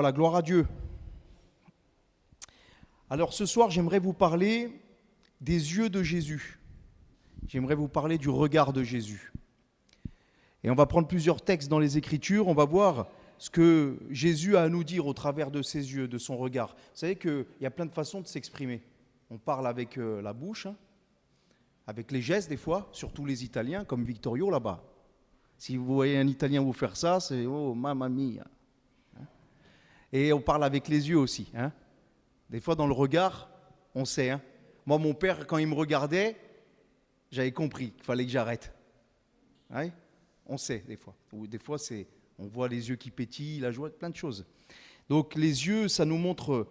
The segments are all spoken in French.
Voilà, gloire à Dieu. Alors ce soir, j'aimerais vous parler des yeux de Jésus. J'aimerais vous parler du regard de Jésus. Et on va prendre plusieurs textes dans les Écritures, on va voir ce que Jésus a à nous dire au travers de ses yeux, de son regard. Vous savez qu'il y a plein de façons de s'exprimer. On parle avec la bouche, avec les gestes des fois, surtout les Italiens, comme Victorio là-bas. Si vous voyez un Italien vous faire ça, c'est « oh, mamma mia ». Et on parle avec les yeux aussi. Des fois, dans le regard, on sait. Moi, mon père, quand il me regardait, j'avais compris qu'il fallait que j'arrête. Ouais, on sait, des fois. Ou des fois, on voit les yeux qui pétillent, la joie, plein de choses. Donc, les yeux, ça nous montre,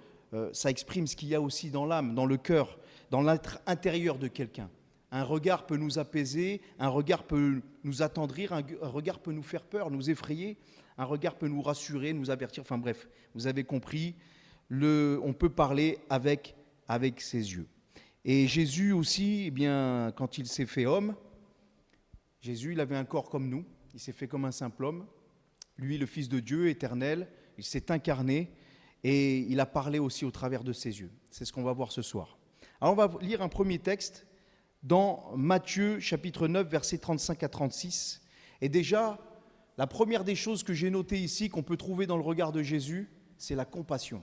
ça exprime ce qu'il y a aussi dans l'âme, dans le cœur, dans l'être intérieur de quelqu'un. Un regard peut nous apaiser, un regard peut nous attendrir, un regard peut nous faire peur, nous effrayer, un regard peut nous rassurer, nous avertir. Enfin bref, vous avez compris, on peut parler avec ses yeux. Et Jésus aussi, eh bien, quand il s'est fait homme, Jésus, il avait un corps comme nous, il s'est fait comme un simple homme. Lui, le Fils de Dieu éternel, il s'est incarné et il a parlé aussi au travers de ses yeux. C'est ce qu'on va voir ce soir. Alors on va lire un premier texte dans Matthieu chapitre 9, versets 35 à 36. Et déjà, la première des choses que j'ai notées ici, qu'on peut trouver dans le regard de Jésus, c'est la compassion.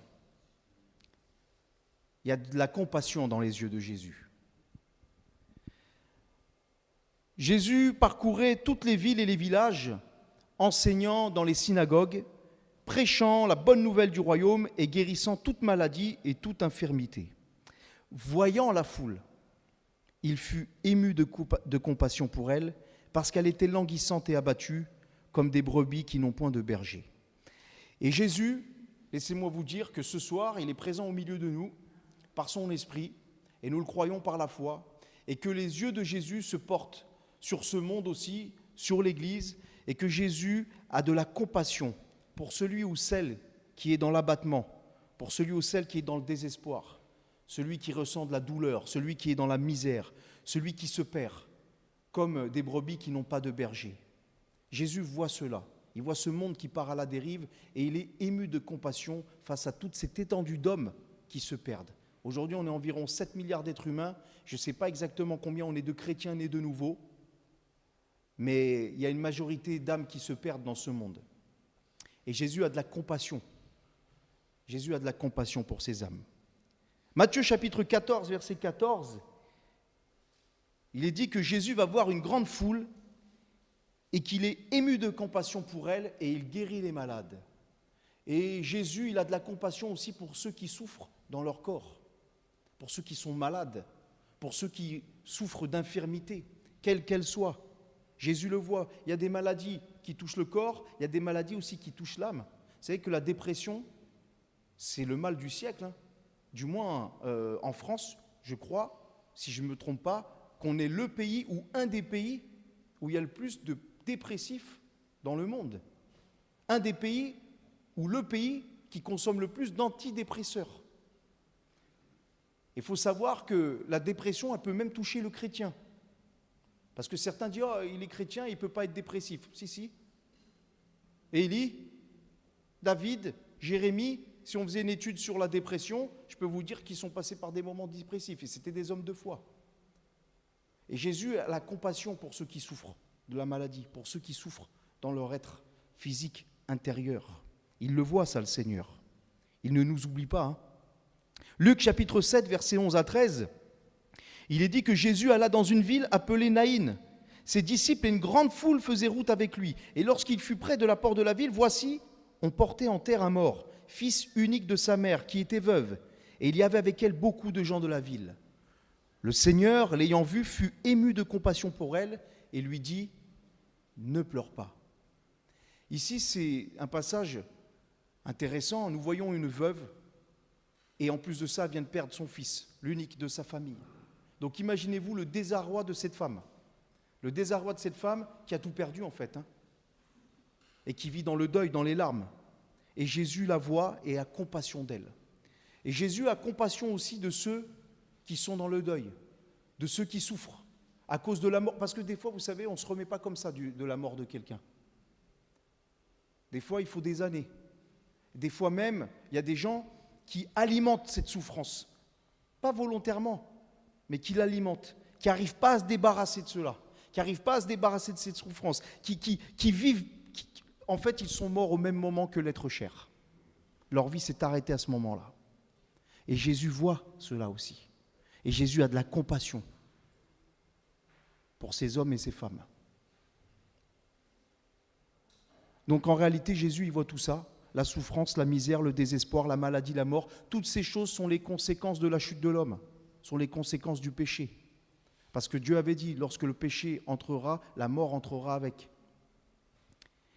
Il y a de la compassion dans les yeux de Jésus. Jésus parcourait toutes les villes et les villages, enseignant dans les synagogues, prêchant la bonne nouvelle du royaume et guérissant toute maladie et toute infirmité. Voyant la foule, il fut ému de compassion pour elle, parce qu'elle était languissante et abattue, comme des brebis qui n'ont point de berger. Et Jésus, laissez-moi vous dire que ce soir, il est présent au milieu de nous, par son esprit, et nous le croyons par la foi, et que les yeux de Jésus se portent sur ce monde aussi, sur l'Église, et que Jésus a de la compassion pour celui ou celle qui est dans l'abattement, pour celui ou celle qui est dans le désespoir, celui qui ressent de la douleur, celui qui est dans la misère, celui qui se perd, comme des brebis qui n'ont pas de berger. Jésus voit cela, il voit ce monde qui part à la dérive et il est ému de compassion face à toute cette étendue d'hommes qui se perdent. Aujourd'hui, on est environ 7 milliards d'êtres humains, je ne sais pas exactement combien on est de chrétiens nés de nouveau, mais il y a une majorité d'âmes qui se perdent dans ce monde. Et Jésus a de la compassion. Jésus a de la compassion pour ces âmes. Matthieu chapitre 14, verset 14, il est dit que Jésus va voir une grande foule et qu'il est ému de compassion pour elle et il guérit les malades. Et Jésus, il a de la compassion aussi pour ceux qui souffrent dans leur corps, pour ceux qui sont malades, pour ceux qui souffrent d'infirmité, quelle qu'elle soit. Jésus le voit, il y a des maladies qui touchent le corps, il y a des maladies aussi qui touchent l'âme. Vous savez que la dépression, c'est le mal du siècle, Du moins en France, je crois, si je ne me trompe pas, qu'on est le pays ou un des pays où il y a le plus de dépressifs dans le monde. Un des pays ou le pays qui consomme le plus d'antidépresseurs. Il faut savoir que la dépression, elle peut même toucher le chrétien. Parce que certains disent « Oh, il est chrétien, il ne peut pas être dépressif ». Si. Élie, David, Jérémie, si on faisait une étude sur la dépression, je peux vous dire qu'ils sont passés par des moments dépressifs. Et c'était des hommes de foi. Et Jésus a la compassion pour ceux qui souffrent de la maladie, pour ceux qui souffrent dans leur être physique intérieur. Il le voit, ça, le Seigneur. Il ne nous oublie pas. Luc chapitre 7, versets 11 à 13, il est dit que Jésus alla dans une ville appelée Naïn. Ses disciples et une grande foule faisaient route avec lui. Et lorsqu'il fut près de la porte de la ville, voici, on portait en terre un mort, fils unique de sa mère, qui était veuve. Et il y avait avec elle beaucoup de gens de la ville. Le Seigneur, l'ayant vue, fut ému de compassion pour elle et lui dit « Ne pleure pas ». Ici, c'est un passage intéressant. Nous voyons une veuve et en plus de ça, elle vient de perdre son fils, l'unique de sa famille. Donc imaginez-vous le désarroi de cette femme. Le désarroi de cette femme qui a tout perdu en fait, et qui vit dans le deuil, dans les larmes. Et Jésus la voit et a compassion d'elle. Et Jésus a compassion aussi de ceux qui sont dans le deuil, de ceux qui souffrent à cause de la mort. Parce que des fois, vous savez, on ne se remet pas comme ça de la mort de quelqu'un. Des fois, il faut des années. Des fois même, il y a des gens qui alimentent cette souffrance, pas volontairement, mais qui l'alimentent, qui n'arrivent pas à se débarrasser de cela, qui n'arrivent pas à se débarrasser de cette souffrance, qui vivent, en fait, ils sont morts au même moment que l'être cher. Leur vie s'est arrêtée à ce moment-là. Et Jésus voit cela aussi. Et Jésus a de la compassion pour ces hommes et ces femmes. Donc en réalité, Jésus, il voit tout ça, la souffrance, la misère, le désespoir, la maladie, la mort. Toutes ces choses sont les conséquences de la chute de l'homme, sont les conséquences du péché. Parce que Dieu avait dit, lorsque le péché entrera, la mort entrera avec.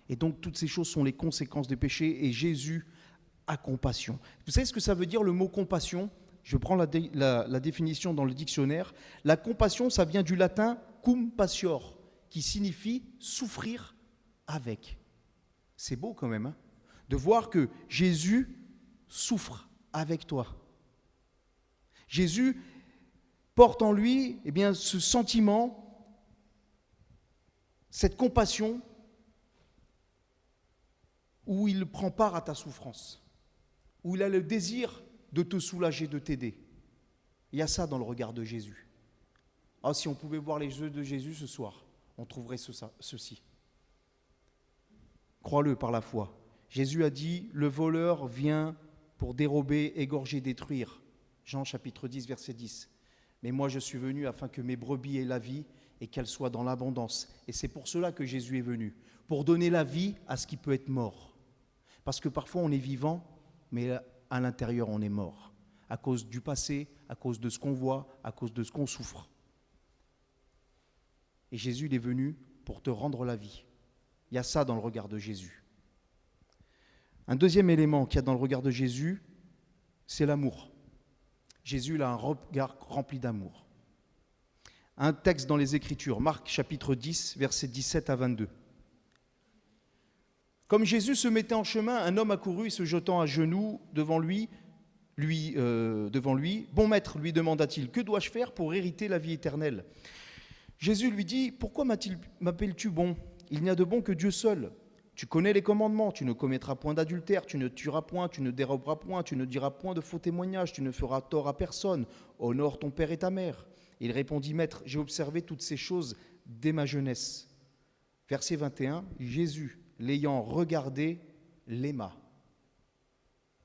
Et donc toutes ces choses sont les conséquences du péché et Jésus a compassion. Vous savez ce que ça veut dire le mot compassion ? Je prends la définition dans le dictionnaire. La compassion, ça vient du latin cum patior, qui signifie souffrir avec. C'est beau quand même, hein, de voir que Jésus souffre avec toi. Jésus porte en lui ce sentiment, cette compassion, où il prend part à ta souffrance, où il a le désir de te soulager, de t'aider. Il y a ça dans le regard de Jésus. Ah, si on pouvait voir les yeux de Jésus ce soir, on trouverait ceci. Crois-le par la foi. Jésus a dit, le voleur vient pour dérober, égorger, détruire. Jean chapitre 10, verset 10. Mais moi je suis venu afin que mes brebis aient la vie et qu'elles soient dans l'abondance. Et c'est pour cela que Jésus est venu, pour donner la vie à ce qui peut être mort. Parce que parfois on est vivant, mais à l'intérieur on est mort. À cause du passé, à cause de ce qu'on voit, à cause de ce qu'on souffre. Et Jésus il est venu pour te rendre la vie. Il y a ça dans le regard de Jésus. Un deuxième élément qu'il y a dans le regard de Jésus, c'est l'amour. Jésus il a un regard rempli d'amour. Un texte dans les Écritures, Marc chapitre 10, versets 17 à 22. Comme Jésus se mettait en chemin, un homme accourut et se jetant à genoux devant lui. Bon maître, lui demanda-t-il, que dois-je faire pour hériter la vie éternelle ? Jésus lui dit, pourquoi m'appelles-tu bon ? Il n'y a de bon que Dieu seul. Tu connais les commandements, tu ne commettras point d'adultère, tu ne tueras point, tu ne déroberas point, tu ne diras point de faux témoignages, tu ne feras tort à personne, honore ton père et ta mère. Il répondit, maître, j'ai observé toutes ces choses dès ma jeunesse. Verset 21, Jésus, l'ayant regardé, l'aima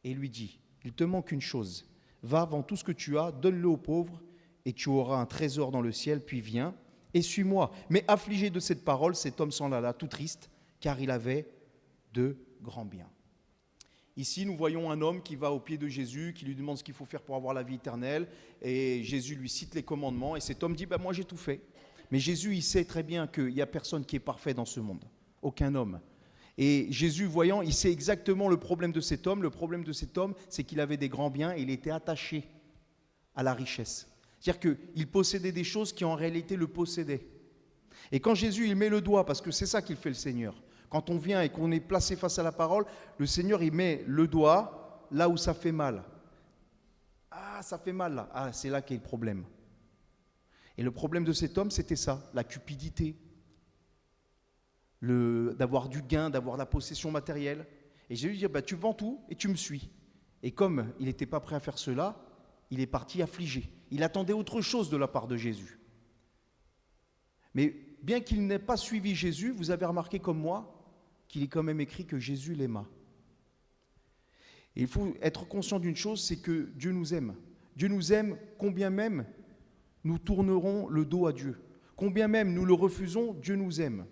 et lui dit, il te manque une chose, va, vends tout ce que tu as, donne-le aux pauvres et tu auras un trésor dans le ciel, puis viens et suis-moi. Mais affligé de cette parole, cet homme s'en alla tout triste, car il avait de grands biens. Ici, nous voyons un homme qui va aux pieds de Jésus, qui lui demande ce qu'il faut faire pour avoir la vie éternelle, et Jésus lui cite les commandements, et cet homme dit, moi j'ai tout fait. Mais Jésus, il sait très bien qu'il n'y a personne qui est parfait dans ce monde, aucun homme. Et Jésus, voyant, il sait exactement le problème de cet homme. Le problème de cet homme, c'est qu'il avait des grands biens et il était attaché à la richesse. C'est-à-dire qu'il possédait des choses qui en réalité le possédaient. Et quand Jésus, il met le doigt, parce que c'est ça qu'il fait le Seigneur, quand on vient et qu'on est placé face à la parole, le Seigneur, il met le doigt là où ça fait mal. Ah, ça fait mal là. Ah, c'est là qu'est le problème. Et le problème de cet homme, c'était ça, la cupidité. D'avoir du gain, d'avoir la possession matérielle. Et Jésus dit, tu vends tout et tu me suis. Et comme il n'était pas prêt à faire cela, il est parti affligé. Il attendait autre chose de la part de Jésus. Mais bien qu'il n'ait pas suivi Jésus, vous avez remarqué comme moi qu'il est quand même écrit que Jésus l'aima. Et il faut être conscient d'une chose, c'est que Dieu nous aime. Dieu nous aime combien même nous tournerons le dos à Dieu. Combien même nous le refusons, Dieu nous aime.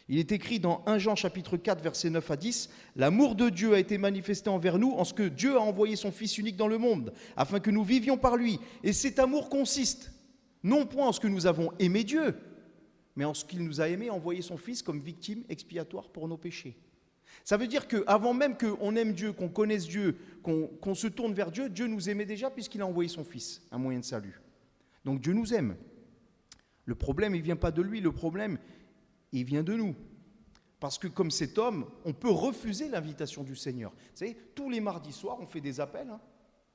Il est écrit dans 1 Jean chapitre 4, versets 9 à 10, « L'amour de Dieu a été manifesté envers nous en ce que Dieu a envoyé son Fils unique dans le monde, afin que nous vivions par lui. Et cet amour consiste, non point en ce que nous avons aimé Dieu, mais en ce qu'il nous a aimé, envoyé son Fils comme victime expiatoire pour nos péchés. » Ça veut dire qu'avant même qu'on aime Dieu, qu'on connaisse Dieu, qu'on se tourne vers Dieu, Dieu nous aimait déjà puisqu'il a envoyé son Fils, un moyen de salut. Donc Dieu nous aime. Le problème, il ne vient pas de lui, le problème, il vient de nous. Parce que comme cet homme, on peut refuser l'invitation du Seigneur. Vous savez, tous les mardis soirs, on fait des appels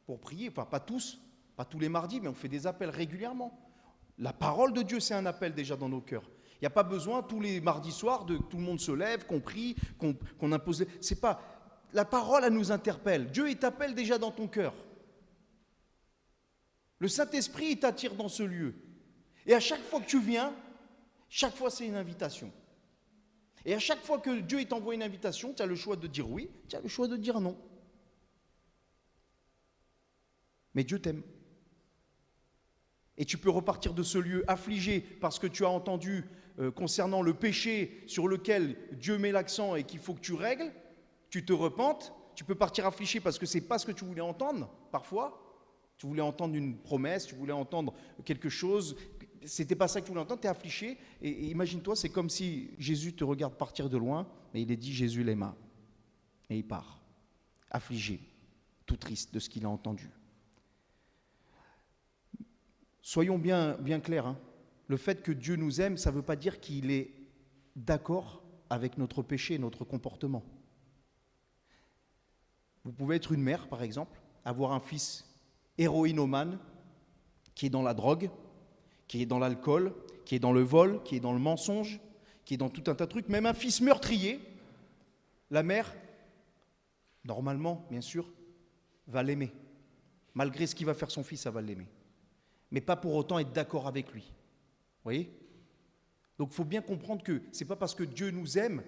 pour prier. Enfin, pas tous les mardis, mais on fait des appels régulièrement. La parole de Dieu, c'est un appel déjà dans nos cœurs. Il n'y a pas besoin tous les mardis soirs de tout le monde se lève, qu'on prie, qu'on impose. C'est pas la parole, elle nous interpelle. Dieu, il t'appelle déjà dans ton cœur. Le Saint-Esprit, il t'attire dans ce lieu. Et à chaque fois que tu viens, chaque fois, c'est une invitation. Et à chaque fois que Dieu t'envoie une invitation, tu as le choix de dire oui, tu as le choix de dire non. Mais Dieu t'aime. Et tu peux repartir de ce lieu affligé parce que tu as entendu concernant le péché sur lequel Dieu met l'accent et qu'il faut que tu règles, tu te repentes. Tu peux partir affligé parce que ce n'est pas ce que tu voulais entendre, parfois. Tu voulais entendre une promesse, tu voulais entendre quelque chose, c'était pas ça que tu voulais entendre, tu es affligé. Et imagine-toi, c'est comme si Jésus te regarde partir de loin, mais il est dit Jésus l'aima. Et il part, affligé, tout triste de ce qu'il a entendu. Soyons bien clairs, hein. Le fait que Dieu nous aime, ça ne veut pas dire qu'il est d'accord avec notre péché, notre comportement. Vous pouvez être une mère, par exemple, avoir un fils héroïnomane qui est dans la drogue, qui est dans l'alcool, qui est dans le vol, qui est dans le mensonge, qui est dans tout un tas de trucs, même un fils meurtrier, la mère, normalement, bien sûr, va l'aimer. Malgré ce qu'il va faire son fils, elle va l'aimer. Mais pas pour autant être d'accord avec lui. Vous voyez ? Donc il faut bien comprendre que ce n'est pas parce que Dieu nous aime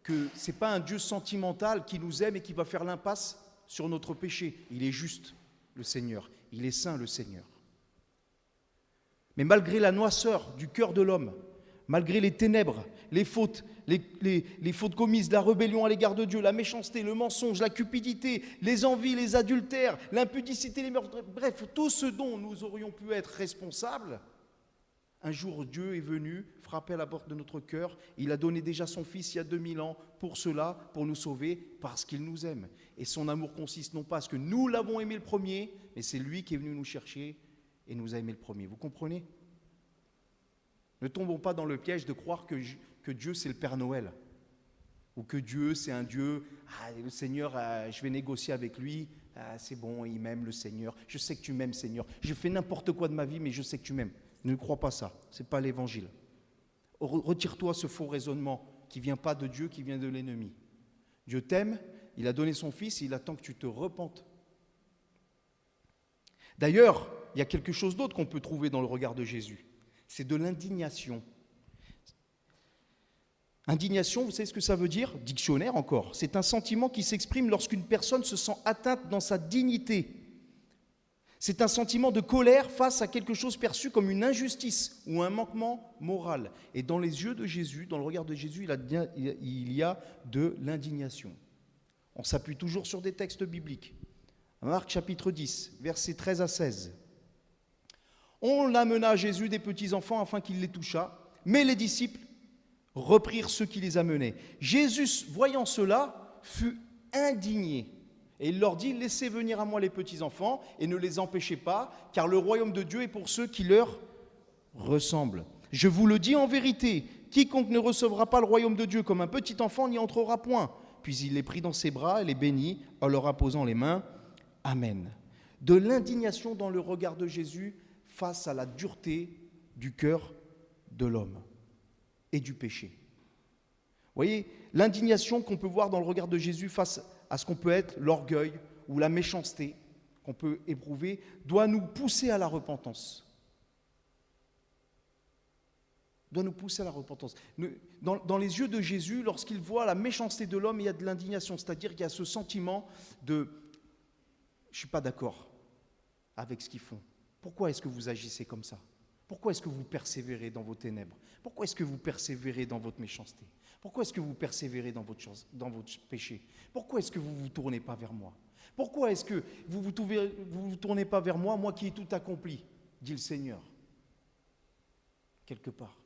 que ce n'est pas un Dieu sentimental qui nous aime et qui va faire l'impasse sur notre péché. Il est juste, le Seigneur. Il est saint, le Seigneur. Mais malgré la noirceur du cœur de l'homme, malgré les ténèbres, les fautes, les fautes commises, la rébellion à l'égard de Dieu, la méchanceté, le mensonge, la cupidité, les envies, les adultères, l'impudicité, les meurtres, bref, tout ce dont nous aurions pu être responsables, un jour Dieu est venu frapper à la porte de notre cœur. Il a donné déjà son Fils il y a 2000 ans pour cela, pour nous sauver, parce qu'il nous aime. Et son amour consiste non pas à ce que nous l'avons aimé le premier, mais c'est lui qui est venu nous chercher et nous a aimé le premier. Vous comprenez ? Ne tombons pas dans le piège de croire que Dieu c'est le Père Noël ou que Dieu c'est un Dieu, le Seigneur, je vais négocier avec lui, c'est bon, il m'aime le Seigneur, je sais que tu m'aimes Seigneur, je fais n'importe quoi de ma vie mais je sais que tu m'aimes. Ne crois pas ça, ce n'est pas l'évangile. Retire-toi ce faux raisonnement qui ne vient pas de Dieu, qui vient de l'ennemi. Dieu t'aime, il a donné son Fils, il attend que tu te repentes. D'ailleurs, il y a quelque chose d'autre qu'on peut trouver dans le regard de Jésus. C'est de l'indignation. Indignation, vous savez ce que ça veut dire ? Dictionnaire encore. C'est un sentiment qui s'exprime lorsqu'une personne se sent atteinte dans sa dignité. C'est un sentiment de colère face à quelque chose perçu comme une injustice ou un manquement moral. Et dans les yeux de Jésus, dans le regard de Jésus, il y a de l'indignation. On s'appuie toujours sur des textes bibliques. Marc chapitre 10, versets 13 à 16. On l'amena à Jésus des petits-enfants afin qu'il les touchât, mais les disciples reprirent ceux qui les amenaient. Jésus, voyant cela, fut indigné. Et il leur dit, laissez venir à moi les petits-enfants et ne les empêchez pas, car le royaume de Dieu est pour ceux qui leur ressemblent. Je vous le dis en vérité, quiconque ne recevra pas le royaume de Dieu comme un petit enfant n'y entrera point. Puis il les prit dans ses bras et les bénit en leur imposant les mains. Amen. De l'indignation dans le regard de Jésus face à la dureté du cœur de l'homme et du péché. Vous voyez, l'indignation qu'on peut voir dans le regard de Jésus face à ce qu'on peut être, l'orgueil ou la méchanceté qu'on peut éprouver, doit nous pousser à la repentance. Doit nous pousser à la repentance. Dans les yeux de Jésus, lorsqu'il voit la méchanceté de l'homme, il y a de l'indignation, c'est-à-dire qu'il y a ce sentiment de « je ne suis pas d'accord avec ce qu'ils font ». Pourquoi est-ce que vous agissez comme ça ? Pourquoi est-ce que vous persévérez dans vos ténèbres ? Pourquoi est-ce que vous persévérez dans votre méchanceté ? Pourquoi est-ce que vous persévérez dans votre péché ? Pourquoi est-ce que vous ne vous tournez pas vers moi ? Pourquoi est-ce que vous ne vous tournez pas vers moi, moi qui ai tout accompli, dit le Seigneur, quelque part.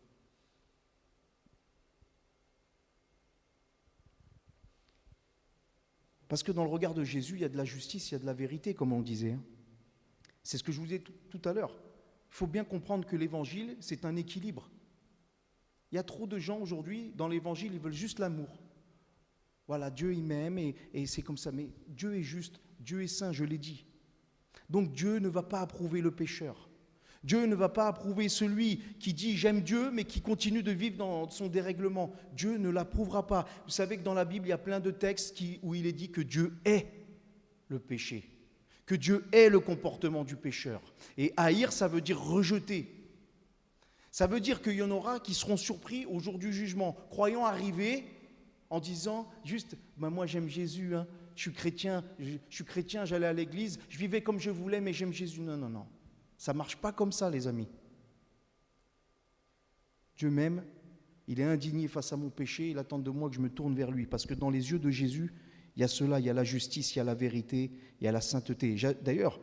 Parce que dans le regard de Jésus, il y a de la justice, il y a de la vérité, comme on le disait. C'est ce que je vous disais tout à l'heure. Il faut bien comprendre que l'évangile, c'est un équilibre. Il y a trop de gens aujourd'hui, dans l'évangile, ils veulent juste l'amour. Voilà, Dieu, il m'aime et c'est comme ça. Mais Dieu est juste, Dieu est saint, je l'ai dit. Donc Dieu ne va pas approuver le pécheur. Dieu ne va pas approuver celui qui dit « j'aime Dieu » mais qui continue de vivre dans son dérèglement. Dieu ne l'approuvera pas. Vous savez que dans la Bible, il y a plein de textes où il est dit que Dieu est le péché, que Dieu est le comportement du pécheur. Et haïr, ça veut dire rejeter. Ça veut dire qu'il y en aura qui seront surpris au jour du jugement, croyant arriver en disant juste moi j'aime Jésus, hein, je suis chrétien, j'allais à l'église, je vivais comme je voulais, mais j'aime Jésus. Non, non, non. Ça ne marche pas comme ça, les amis. Dieu m'aime, il est indigné face à mon péché, il attend de moi que je me tourne vers lui. Parce que dans les yeux de Jésus, il y a cela, il y a la justice, il y a la vérité, il y a la sainteté. D'ailleurs,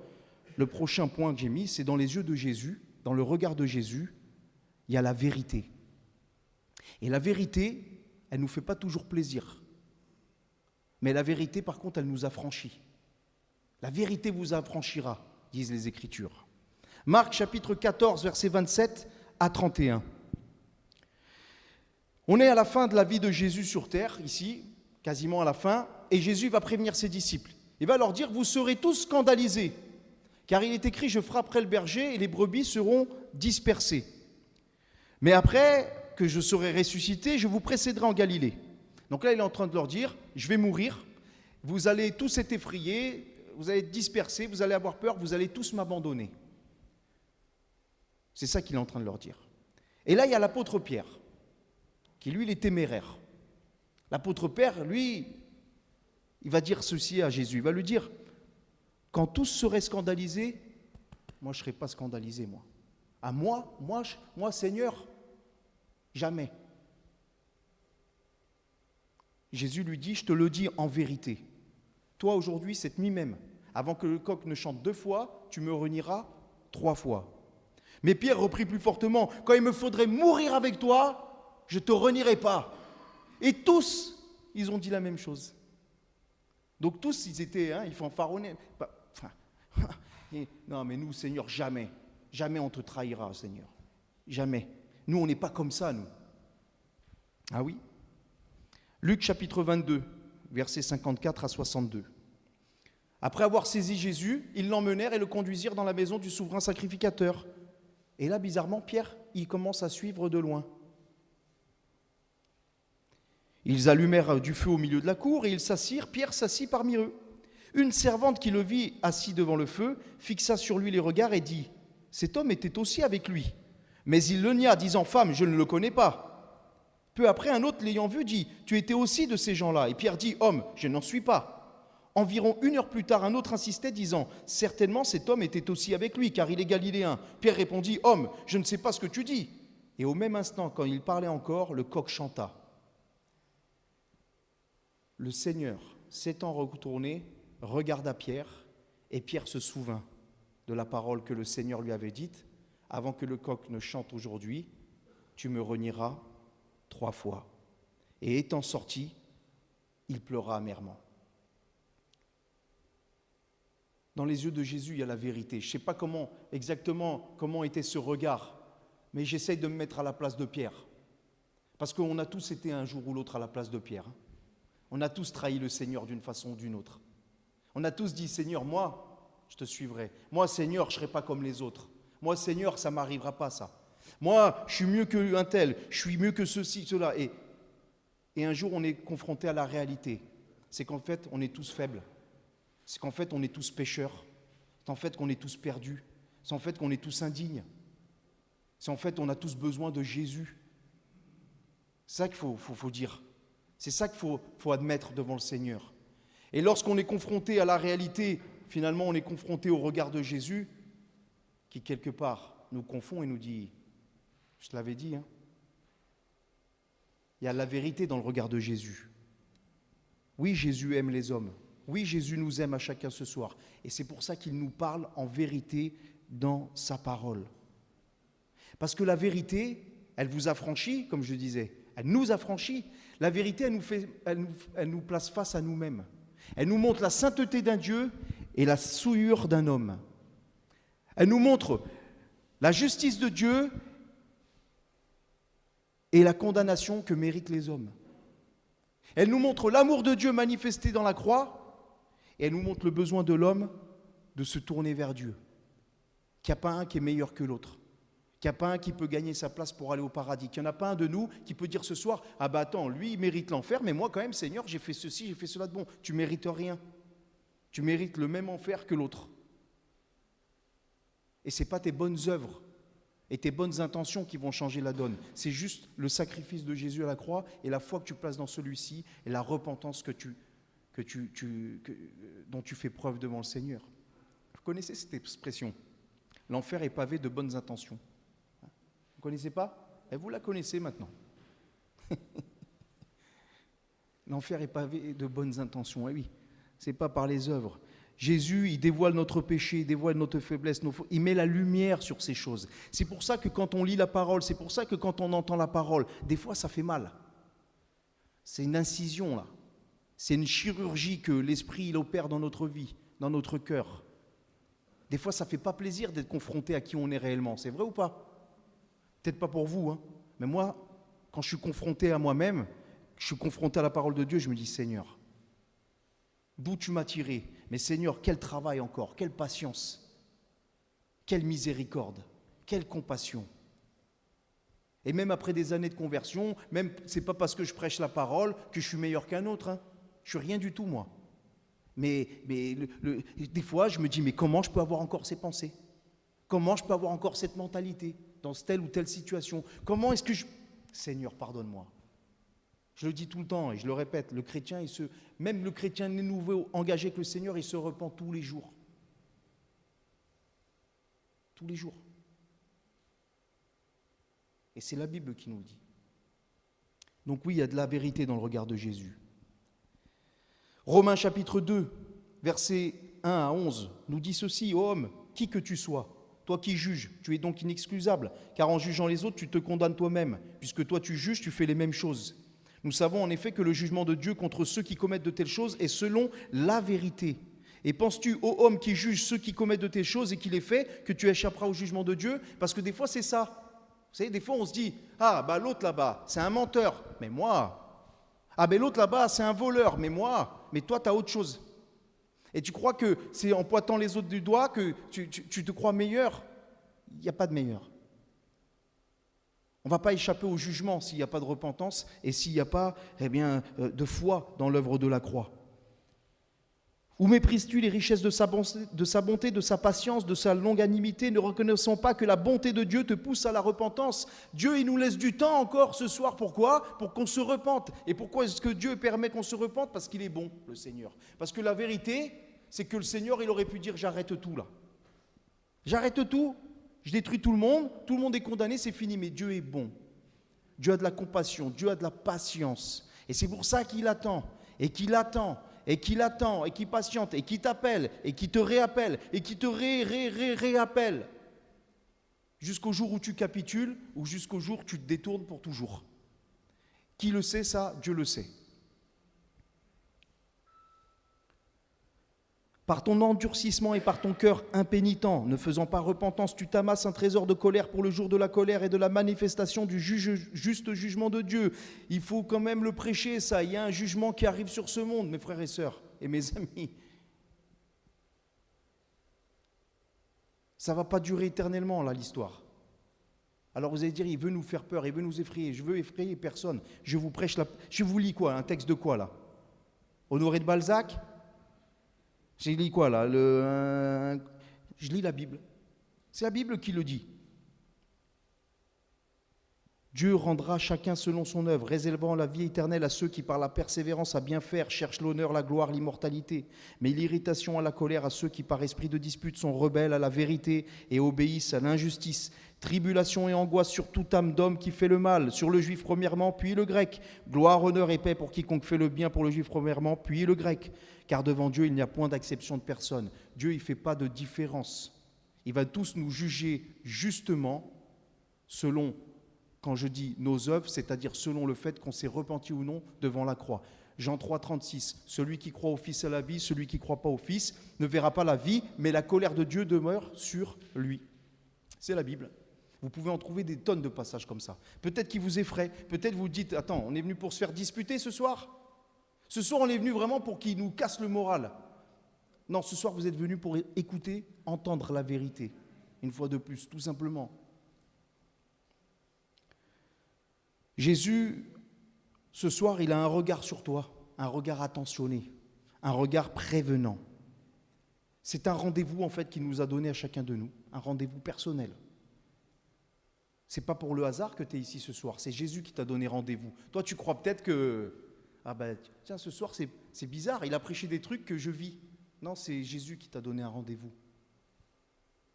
le prochain point que j'ai mis, c'est dans les yeux de Jésus, dans le regard de Jésus, il y a la vérité. Et la vérité, elle ne nous fait pas toujours plaisir. Mais la vérité, par contre, elle nous affranchit. La vérité vous affranchira, disent les Écritures. Marc chapitre 14, versets 27 à 31. On est à la fin de la vie de Jésus sur terre, ici, quasiment à la fin, et Jésus va prévenir ses disciples. Il va leur dire, vous serez tous scandalisés, car il est écrit, je frapperai le berger et les brebis seront dispersées. Mais après que je serai ressuscité, je vous précéderai en Galilée. Donc là, il est en train de leur dire, je vais mourir, vous allez tous être effrayés, vous allez être dispersés, vous allez avoir peur, vous allez tous m'abandonner. C'est ça qu'il est en train de leur dire. Et là, il y a l'apôtre Pierre, qui lui, il est téméraire. L'apôtre Pierre, lui, il va dire ceci à Jésus. Il va lui dire, quand tous seraient scandalisés, moi, je ne serais pas scandalisé, moi. À moi, Seigneur, jamais. Jésus lui dit, je te le dis en vérité. Toi, aujourd'hui, cette nuit même, avant que le coq ne chante 2 fois, tu me renieras 3 fois. Mais Pierre reprit plus fortement, quand il me faudrait mourir avec toi, je ne te renierai pas. Et tous, ils ont dit la même chose. Donc tous, ils fanfaronnaient. Non, mais nous, Seigneur, jamais. Jamais on te trahira, Seigneur. Jamais. Nous, on n'est pas comme ça, nous. Ah oui ? Luc chapitre 22, versets 54 à 62. Après avoir saisi Jésus, ils l'emmenèrent et le conduisirent dans la maison du souverain sacrificateur. Et là, bizarrement, Pierre, il commence à suivre de loin. Ils allumèrent du feu au milieu de la cour et ils s'assirent. Pierre s'assit parmi eux. Une servante qui le vit assis devant le feu fixa sur lui les regards et dit « Cet homme était aussi avec lui. » Mais il le nia, disant « Femme, je ne le connais pas. » Peu après, un autre l'ayant vu dit « Tu étais aussi de ces gens-là. » Et Pierre dit « Homme, je n'en suis pas. » Environ 1 heure plus tard, un autre insistait, disant « Certainement cet homme était aussi avec lui, car il est galiléen. » Pierre répondit « Homme, je ne sais pas ce que tu dis. » Et au même instant, quand il parlait encore, le coq chanta. Le Seigneur, s'étant retourné, regarda Pierre, et Pierre se souvint de la parole que le Seigneur lui avait dite « Avant que le coq ne chante aujourd'hui, tu me renieras 3 fois. » Et étant sorti, il pleura amèrement. Dans les yeux de Jésus, il y a la vérité. Je ne sais pas exactement comment était ce regard, mais j'essaye de me mettre à la place de Pierre. Parce qu'on a tous été un jour ou l'autre à la place de Pierre. On a tous trahi le Seigneur d'une façon ou d'une autre. On a tous dit, Seigneur, moi, je te suivrai. Moi, Seigneur, je ne serai pas comme les autres. Moi, Seigneur, ça ne m'arrivera pas, ça. Moi, je suis mieux qu'un tel, je suis mieux que ceci, cela. Et un jour, on est confronté à la réalité. C'est qu'en fait, on est tous faibles. C'est qu'en fait, on est tous pécheurs. C'est en fait qu'on est tous perdus. C'est en fait qu'on est tous indignes. C'est en fait qu'on a tous besoin de Jésus. C'est ça qu'il faut dire. C'est ça qu'il faut admettre devant le Seigneur. Et lorsqu'on est confronté à la réalité, finalement, on est confronté au regard de Jésus, qui quelque part nous confond et nous dit, je te l'avais dit, hein, il y a la vérité dans le regard de Jésus. Oui, Jésus aime les hommes. Oui, Jésus nous aime à chacun ce soir. Et c'est pour ça qu'il nous parle en vérité dans sa parole. Parce que la vérité, elle vous affranchit, comme je disais. Elle nous affranchit. La vérité, elle nous place face à nous-mêmes. Elle nous montre la sainteté d'un Dieu et la souillure d'un homme. Elle nous montre la justice de Dieu et la condamnation que méritent les hommes. Elle nous montre l'amour de Dieu manifesté dans la croix et elle nous montre le besoin de l'homme de se tourner vers Dieu. qu'il n'y a pas un qui est meilleur que l'autre, qu'il n'y a pas un qui peut gagner sa place pour aller au paradis, qu'il n'y en a pas un de nous qui peut dire ce soir, ah bah attends, lui il mérite l'enfer, mais moi quand même Seigneur, j'ai fait ceci, j'ai fait cela de bon. Tu mérites rien. Tu mérites le même enfer que l'autre. Et ce n'est pas tes bonnes œuvres et tes bonnes intentions qui vont changer la donne. C'est juste le sacrifice de Jésus à la croix et la foi que tu places dans celui-ci et la repentance dont tu fais preuve devant le Seigneur. Vous connaissez cette expression? L'enfer est pavé de bonnes intentions. Vous ne connaissez pas? Et vous la connaissez maintenant. L'enfer est pavé de bonnes intentions. Eh oui, ce n'est pas par les œuvres. Jésus, il dévoile notre péché, il dévoile notre faiblesse, il met la lumière sur ces choses. C'est pour ça que quand on lit la parole, c'est pour ça que quand on entend la parole, des fois ça fait mal. C'est une incision là. C'est une chirurgie que l'Esprit il opère dans notre vie, dans notre cœur. Des fois ça ne fait pas plaisir d'être confronté à qui on est réellement. C'est vrai ou pas? Peut-être pas pour vous, hein. Mais moi, quand je suis confronté à moi-même, je suis confronté à la parole de Dieu, je me dis Seigneur, d'où tu m'as tiré? Mais Seigneur, quel travail encore, quelle patience, quelle miséricorde, quelle compassion. Et même après des années de conversion, même c'est pas parce que je prêche la parole que je suis meilleur qu'un autre. Hein. Je suis rien du tout, moi. Mais des fois, je me dis, mais comment je peux avoir encore ces pensées? Comment je peux avoir encore cette mentalité dans telle ou telle situation? Comment est-ce que je... Seigneur, pardonne-moi. Je le dis tout le temps et je le répète, même le chrétien né nouveau engagé avec le Seigneur, il se repent tous les jours. Tous les jours. Et c'est la Bible qui nous le dit. Donc oui, il y a de la vérité dans le regard de Jésus. Romains chapitre 2, versets 1 à 11, nous dit ceci, ô homme, qui que tu sois, toi qui juges, tu es donc inexcusable, car en jugeant les autres, tu te condamnes toi-même, puisque toi tu juges, tu fais les mêmes choses. Nous savons en effet que le jugement de Dieu contre ceux qui commettent de telles choses est selon la vérité. Et penses-tu, ô homme qui juge ceux qui commettent de telles choses et qui les fait, que tu échapperas au jugement de Dieu? Parce que des fois c'est ça. Vous savez, des fois on se dit, ah bah l'autre là-bas, c'est un menteur, mais moi. Ah ben l'autre là-bas, c'est un voleur, mais moi. Mais toi, tu as autre chose. Et tu crois que c'est en pointant les autres du doigt que tu te crois meilleur? Il n'y a pas de meilleur. On ne va pas échapper au jugement s'il n'y a pas de repentance et s'il n'y a pas de foi dans l'œuvre de la croix. Ou méprises-tu les richesses de sa bonté, de sa patience, de sa longanimité, ne reconnaissant pas que la bonté de Dieu te pousse à la repentance? Dieu, il nous laisse du temps encore ce soir. Pourquoi? Pour qu'on se repente. Et pourquoi est-ce que Dieu permet qu'on se repente? Parce qu'il est bon, le Seigneur. Parce que la vérité, c'est que le Seigneur, il aurait pu dire, j'arrête tout là. J'arrête tout. Je détruis tout le monde est condamné, c'est fini. Mais Dieu est bon. Dieu a de la compassion, Dieu a de la patience. Et c'est pour ça qu'il attend, et qu'il attend, et qu'il attend, et qu'il patiente, et qu'il t'appelle, et qu'il te réappelle, et qu'il te réappelle. Jusqu'au jour où tu capitules, ou jusqu'au jour où tu te détournes pour toujours. Qui le sait ça? Dieu le sait. Par ton endurcissement et par ton cœur impénitent, ne faisant pas repentance, tu t'amasses un trésor de colère pour le jour de la colère et de la manifestation du juste jugement de Dieu. Il faut quand même le prêcher, ça. Il y a un jugement qui arrive sur ce monde, mes frères et sœurs et mes amis. Ça ne va pas durer éternellement, là, l'histoire. Alors vous allez dire, il veut nous faire peur, il veut nous effrayer. Je veux effrayer personne. Je vous prêche Je vous lis quoi? Un texte de quoi, là? Honoré de Balzac? J'ai lu quoi là? Je lis la Bible. C'est la Bible qui le dit. Dieu rendra chacun selon son œuvre, réservant la vie éternelle à ceux qui par la persévérance à bien faire cherchent l'honneur, la gloire, l'immortalité, mais l'irritation à la colère à ceux qui par esprit de dispute sont rebelles à la vérité et obéissent à l'injustice. Tribulation et angoisse sur toute âme d'homme qui fait le mal, sur le juif premièrement, puis le grec. Gloire, honneur et paix pour quiconque fait le bien, pour le juif premièrement, puis le grec. Car devant Dieu, il n'y a point d'acception de personne. Dieu, il ne fait pas de différence. Il va tous nous juger justement selon, quand je dis nos œuvres, c'est-à-dire selon le fait qu'on s'est repenti ou non devant la croix. Jean 3, 36, celui qui croit au Fils a la vie, celui qui ne croit pas au Fils ne verra pas la vie, mais la colère de Dieu demeure sur lui. C'est la Bible. Vous pouvez en trouver des tonnes de passages comme ça. Peut-être qu'ils vous effraient, peut-être vous dites, attends, on est venu pour se faire disputer ce soir? Ce soir, on est venu vraiment pour qu'ils nous cassent le moral. Non, ce soir, vous êtes venus pour écouter, entendre la vérité. une fois de plus, tout simplement. Jésus, ce soir, il a un regard sur toi, un regard attentionné, un regard prévenant. C'est un rendez-vous en fait qu'il nous a donné à chacun de nous, un rendez-vous personnel. C'est pas pour le hasard que tu es ici ce soir, c'est Jésus qui t'a donné rendez-vous. Toi, tu crois peut-être que tiens, ce soir c'est bizarre, il a prêché des trucs que je vis. Non, c'est Jésus qui t'a donné un rendez-vous.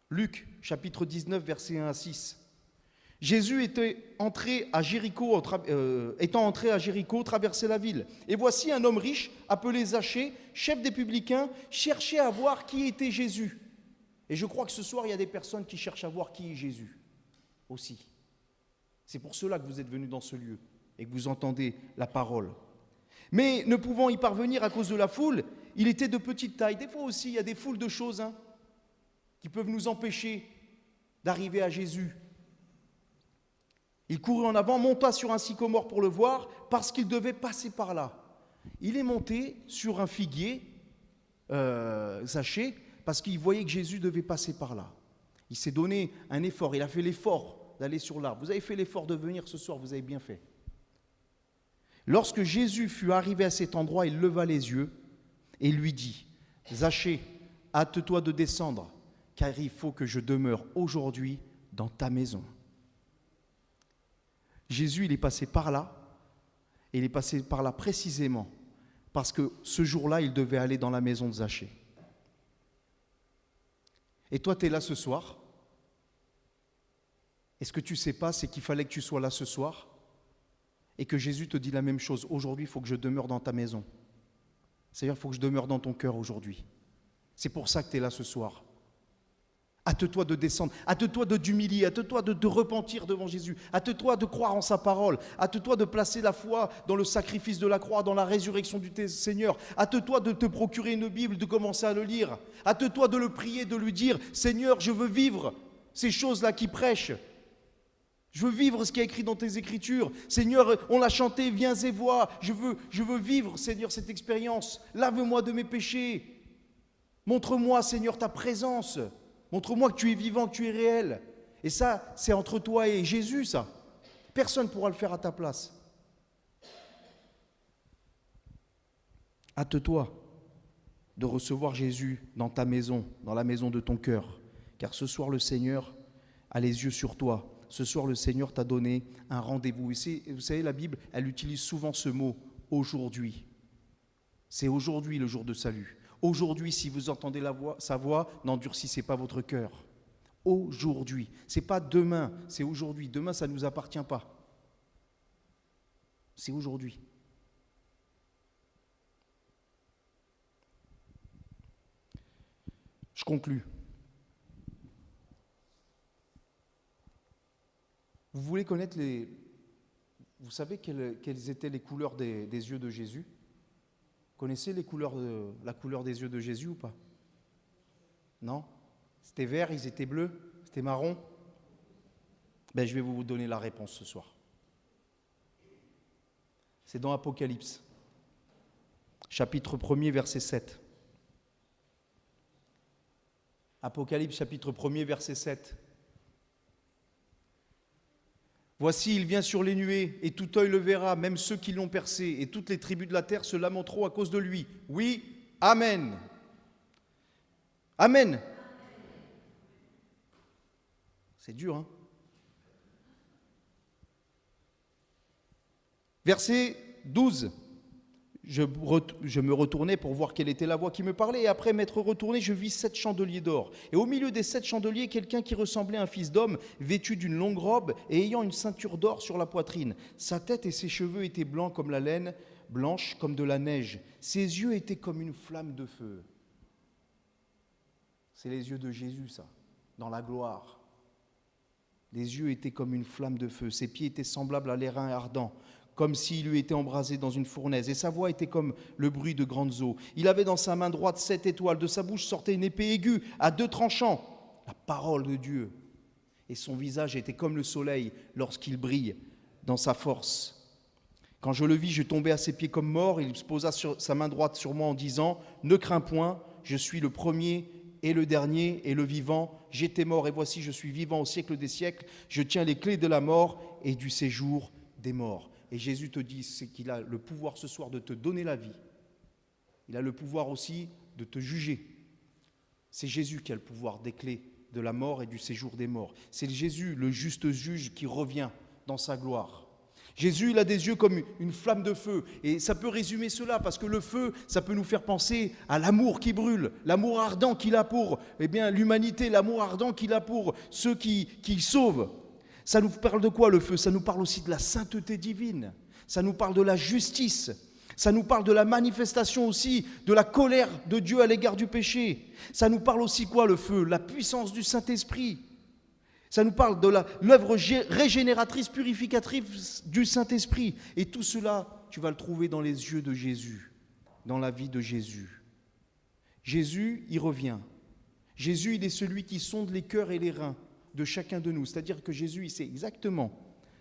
Luc, chapitre 19, versets 1 à 6. Jésus étant entré à Jéricho, traversait la ville. Et voici un homme riche, appelé Zachée, chef des publicains, cherchait à voir qui était Jésus. Et je crois que ce soir, il y a des personnes qui cherchent à voir qui est Jésus aussi. C'est pour cela que vous êtes venus dans ce lieu et que vous entendez la parole. Mais ne pouvant y parvenir à cause de la foule, il était de petite taille. Des fois aussi, il y a des foules de choses qui peuvent nous empêcher d'arriver à Jésus. Il courut en avant, monta sur un sycomore pour le voir, parce qu'il devait passer par là. Il est monté sur un figuier, Zachée, parce qu'il voyait que Jésus devait passer par là. Il s'est donné un effort, il a fait l'effort d'aller sur l'arbre. Vous avez fait l'effort de venir ce soir, vous avez bien fait. Lorsque Jésus fut arrivé à cet endroit, il leva les yeux et lui dit, « Zachée, hâte-toi de descendre, car il faut que je demeure aujourd'hui dans ta maison. » Jésus, il est passé par là, et il est passé par là précisément, parce que ce jour-là, il devait aller dans la maison de Zachée. Et toi, tu es là ce soir. Et ce que tu ne sais pas, c'est qu'il fallait que tu sois là ce soir, et que Jésus te dit la même chose. Aujourd'hui, il faut que je demeure dans ta maison. C'est-à-dire, il faut que je demeure dans ton cœur aujourd'hui. C'est pour ça que tu es là ce soir. Hâte-toi de descendre, hâte-toi de t'humilier, hâte-toi de te repentir devant Jésus, hâte-toi de croire en sa parole, hâte-toi de placer la foi dans le sacrifice de la croix, dans la résurrection du Seigneur, hâte-toi de te procurer une Bible, de commencer à le lire, hâte-toi de le prier, de lui dire « Seigneur, je veux vivre ces choses-là qui prêchent, je veux vivre ce qui est écrit dans tes Écritures, Seigneur, on l'a chanté, viens et vois, je veux vivre, Seigneur, cette expérience, lave-moi de mes péchés, montre-moi, Seigneur, ta présence. » Montre-moi que tu es vivant, que tu es réel. Et ça, c'est entre toi et Jésus, ça. Personne ne pourra le faire à ta place. Hâte-toi de recevoir Jésus dans ta maison, dans la maison de ton cœur. Car ce soir, le Seigneur a les yeux sur toi. Ce soir, le Seigneur t'a donné un rendez-vous. Et vous savez, la Bible, elle utilise souvent ce mot, aujourd'hui. C'est aujourd'hui le jour de salut. Aujourd'hui, si vous entendez sa voix, n'endurcissez pas votre cœur. Aujourd'hui. Ce n'est pas demain, c'est aujourd'hui. Demain, ça ne nous appartient pas. C'est aujourd'hui. Je conclus. Vous voulez connaître Vous savez quelles étaient les couleurs des yeux de Jésus ? Connaissez la couleur des yeux de Jésus ou pas? Non? C'était vert, ils étaient bleus? C'était marron? Je vais vous donner la réponse ce soir. C'est dans Apocalypse, chapitre 1er, verset 7. Apocalypse, chapitre 1er, verset 7. Voici, il vient sur les nuées, et tout œil le verra, même ceux qui l'ont percé, et toutes les tribus de la terre se lamenteront à cause de lui. Oui, Amen. Amen. C'est dur, hein? Verset 12. Je me retournais pour voir quelle était la voix qui me parlait, et après m'être retourné, je vis 7 chandeliers d'or. Et au milieu des 7 chandeliers, quelqu'un qui ressemblait à un fils d'homme, vêtu d'une longue robe et ayant une ceinture d'or sur la poitrine. Sa tête et ses cheveux étaient blancs comme la laine, blanches comme de la neige. Ses yeux étaient comme une flamme de feu. C'est les yeux de Jésus, ça, dans la gloire. Les yeux étaient comme une flamme de feu. Ses pieds étaient semblables à l'airain ardent, comme s'il eût été embrasé dans une fournaise, et sa voix était comme le bruit de grandes eaux. Il avait dans sa main droite 7 étoiles, de sa bouche sortait une épée aiguë à 2 tranchants, la parole de Dieu. Et son visage était comme le soleil lorsqu'il brille dans sa force. Quand je le vis, je tombais à ses pieds comme mort. Il posa sa main droite sur moi en disant « Ne crains point, je suis le premier et le dernier et le vivant. J'étais mort et voici je suis vivant au siècle des siècles. Je tiens les clés de la mort et du séjour des morts. Et Jésus te dit, c'est qu'il a le pouvoir ce soir de te donner la vie. Il a le pouvoir aussi de te juger. C'est Jésus qui a le pouvoir des clés de la mort et du séjour des morts. C'est Jésus, le juste juge, qui revient dans sa gloire. Jésus, il a des yeux comme une flamme de feu. Et ça peut résumer cela, parce que le feu, ça peut nous faire penser à l'amour qui brûle, l'amour ardent qu'il a pour l'humanité, l'amour ardent qu'il a pour ceux qui sauvent. Ça nous parle de quoi le feu? Ça nous parle aussi de la sainteté divine. Ça nous parle de la justice. Ça nous parle de la manifestation aussi de la colère de Dieu à l'égard du péché. Ça nous parle aussi quoi le feu? La puissance du Saint-Esprit. Ça nous parle de l'œuvre régénératrice, purificatrice du Saint-Esprit. Et tout cela, tu vas le trouver dans les yeux de Jésus, dans la vie de Jésus. Jésus, il revient. Jésus, il est celui qui sonde les cœurs et les reins de chacun de nous. C'est-à-dire que Jésus, il sait exactement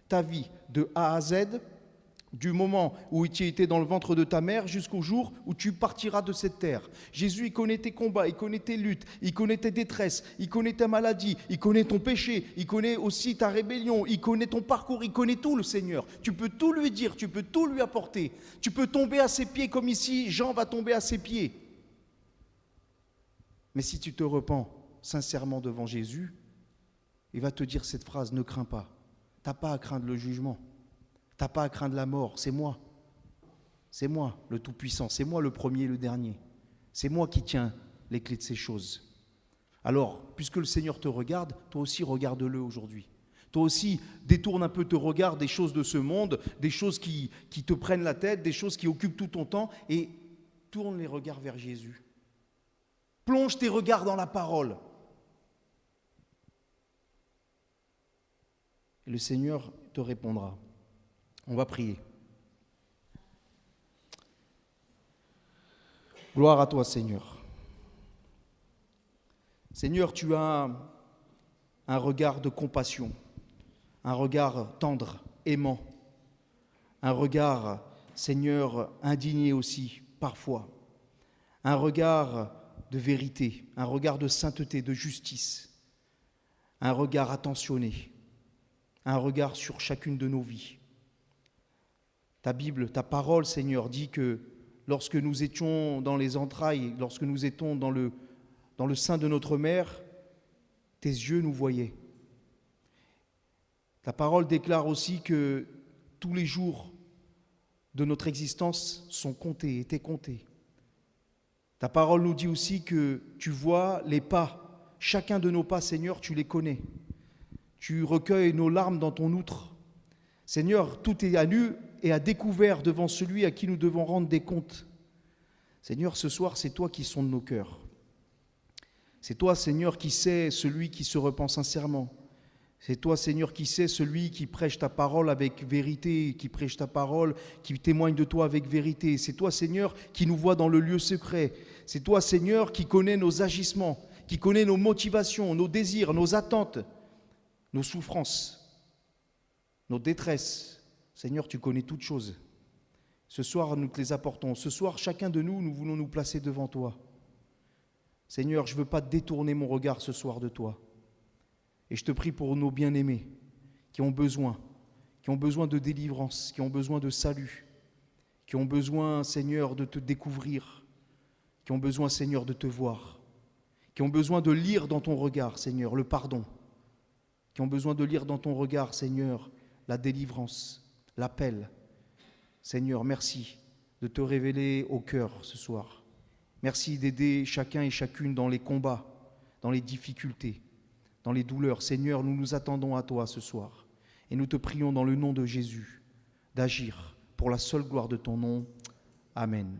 ta vie de A à Z, du moment où tu étais dans le ventre de ta mère jusqu'au jour où tu partiras de cette terre. Jésus, il connaît tes combats, il connaît tes luttes, il connaît tes détresses, il connaît ta maladie, il connaît ton péché, il connaît aussi ta rébellion, il connaît ton parcours, il connaît tout le Seigneur. Tu peux tout lui dire, tu peux tout lui apporter. Tu peux tomber à ses pieds comme ici, Jean va tomber à ses pieds. Mais si tu te repens sincèrement devant Jésus, il va te dire cette phrase, ne crains pas. Tu n'as pas à craindre le jugement. Tu n'as pas à craindre la mort, c'est moi. C'est moi le Tout-Puissant, c'est moi le premier et le dernier. C'est moi qui tiens les clés de ces choses. Alors, puisque le Seigneur te regarde, toi aussi regarde-le aujourd'hui. Toi aussi détourne un peu ton regard des choses de ce monde, des choses qui te prennent la tête, des choses qui occupent tout ton temps, et tourne les regards vers Jésus. Plonge tes regards dans la parole. Et le Seigneur te répondra. On va prier. Gloire à toi, Seigneur. Seigneur, tu as un regard de compassion, un regard tendre, aimant, un regard, Seigneur, indigné aussi, parfois, un regard de vérité, un regard de sainteté, de justice, un regard attentionné, un regard sur chacune de nos vies. Ta Bible, ta parole, Seigneur, dit que lorsque nous étions dans les entrailles, lorsque nous étions dans le sein de notre mère, tes yeux nous voyaient. Ta parole déclare aussi que tous les jours de notre existence sont comptés, étaient comptés. Ta parole nous dit aussi que tu vois les pas, chacun de nos pas, Seigneur, tu les connais. Tu recueilles nos larmes dans ton outre. Seigneur, tout est à nu et à découvert devant celui à qui nous devons rendre des comptes. Seigneur, ce soir, c'est toi qui sondes nos cœurs. C'est toi, Seigneur, qui sais celui qui se repent sincèrement. C'est toi, Seigneur, qui sais celui qui prêche ta parole avec vérité, qui prêche ta parole, qui témoigne de toi avec vérité. C'est toi, Seigneur, qui nous vois dans le lieu secret. C'est toi, Seigneur, qui connais nos agissements, qui connais nos motivations, nos désirs, nos attentes, nos souffrances, nos détresses. Seigneur, tu connais toutes choses. Ce soir, nous te les apportons. Ce soir, chacun de nous, nous voulons nous placer devant toi. Seigneur, je ne veux pas détourner mon regard ce soir de toi. Et je te prie pour nos bien-aimés qui ont besoin de délivrance, qui ont besoin de salut, qui ont besoin, Seigneur, de te découvrir, qui ont besoin, Seigneur, de te voir, qui ont besoin de lire dans ton regard, Seigneur, le pardon, qui ont besoin de lire dans ton regard, Seigneur, la délivrance, l'appel. Seigneur, merci de te révéler au cœur ce soir. Merci d'aider chacun et chacune dans les combats, dans les difficultés, dans les douleurs. Seigneur, nous nous attendons à toi ce soir et nous te prions dans le nom de Jésus d'agir pour la seule gloire de ton nom. Amen.